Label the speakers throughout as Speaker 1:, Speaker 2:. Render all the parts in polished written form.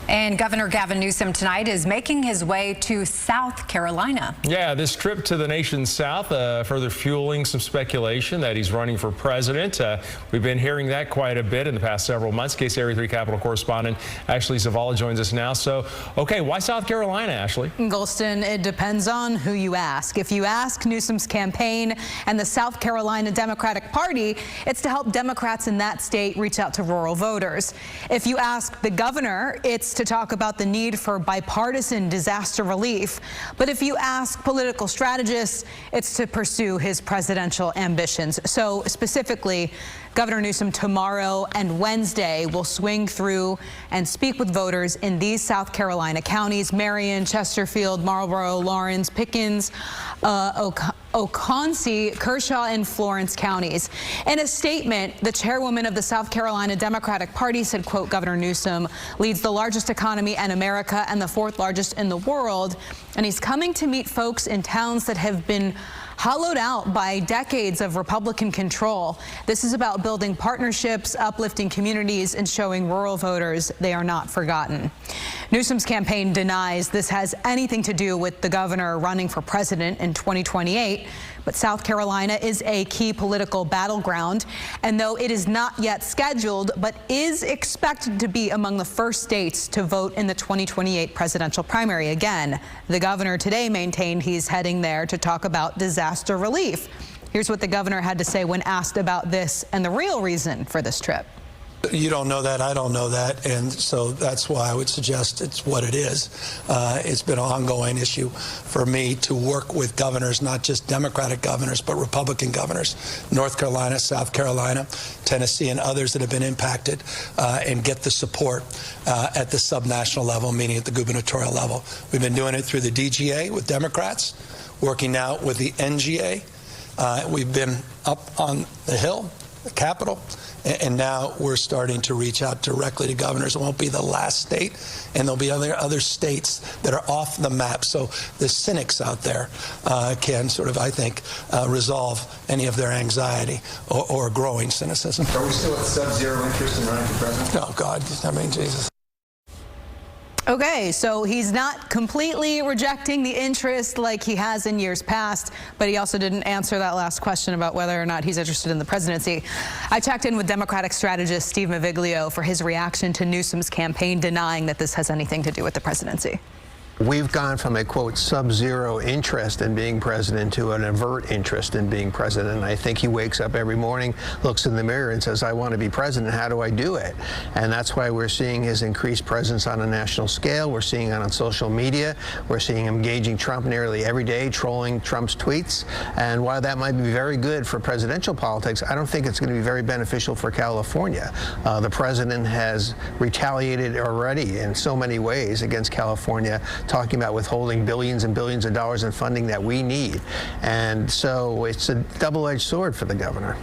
Speaker 1: And Governor Gavin Newsom tonight is making his way to South Carolina.
Speaker 2: Yeah, this trip to the nation's south, further fueling some speculation that he's running for president. We've been hearing that quite a bit in the past several months. KCRA 3 Capitol correspondent Ashley Zavala joins us now. So, okay, why South Carolina, Ashley?
Speaker 3: Golston, it depends on who you ask. If you ask Newsom's campaign and the South Carolina Democratic Party, it's to help Democrats in that state reach out to rural voters. If you ask the governor, it's to talk about the need for bipartisan disaster relief. But if you ask political strategists, it's to pursue his presidential ambitions. So specifically, Governor Newsom tomorrow and Wednesday will swing through and speak with voters in these South Carolina counties: Marion, Chesterfield, Marlboro, Lawrence, Pickens, Oconsee, Kershaw, and Florence counties. In a statement, the chairwoman of the South Carolina Democratic Party said, quote, Governor Newsom leads the largest economy in America and the fourth largest in the world, and he's coming to meet folks in towns that have been hollowed out by decades of Republican control. This is about building partnerships, uplifting communities, and showing rural voters they are not forgotten. Newsom's campaign denies this has anything to do with the governor running for president in 2028, but South Carolina is a key political battleground, and though it is not yet scheduled, but is expected to be among the first states to vote in the 2028 presidential primary. Again, the governor today maintained he's heading there to talk about disaster relief. Here's what the governor had to say when asked about this and the real reason for this trip.
Speaker 4: You don't know that, I don't know that, and so that's why I would suggest it's what it is. It's been an ongoing issue for me to work with governors, not just Democratic governors, but Republican governors, North Carolina, South Carolina, Tennessee, and others that have been impacted, and get the support at the subnational level, meaning at the gubernatorial level. We've been doing it through the DGA with Democrats, working now with the NGA. We've been up on the Hill, the Capitol, and now we're starting to reach out directly to governors. It won't be the last state, and there'll be other states that are off the map. So the cynics out there can sort of, I think, resolve any of their anxiety or growing cynicism.
Speaker 5: Are we still at sub-zero interest in running for president?
Speaker 4: Oh, God, I mean, Jesus.
Speaker 3: Okay, so he's not completely rejecting the interest like he has in years past, but he also didn't answer that last question about whether or not he's interested in the presidency. I checked in with Democratic strategist Steve Maviglio for his reaction to Newsom's campaign denying that this has anything to do with the presidency.
Speaker 6: We've gone from a, quote, sub-zero interest in being president to an avert interest in being president. And I think he wakes up every morning, looks in the mirror and says, I want to be president. How do I do it? And that's why we're seeing his increased presence on a national scale. We're seeing it on social media. We're seeing him engaging Trump nearly every day, trolling Trump's tweets. And while that might be very good for presidential politics, I don't think it's going to be very beneficial for California. The president has retaliated already in so many ways against California, talking about withholding billions and billions of dollars in funding that we need. And so it's a double-edged sword for the governor.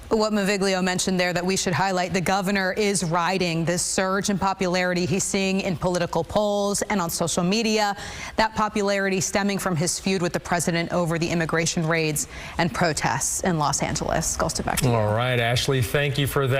Speaker 3: What Maviglio mentioned there that we should highlight, the governor is riding this surge in popularity he's seeing in political polls and on social media. That popularity stemming from his feud with the president over the immigration raids and protests in Los Angeles. Goes back to you.
Speaker 2: All right, Ashley, thank you for that.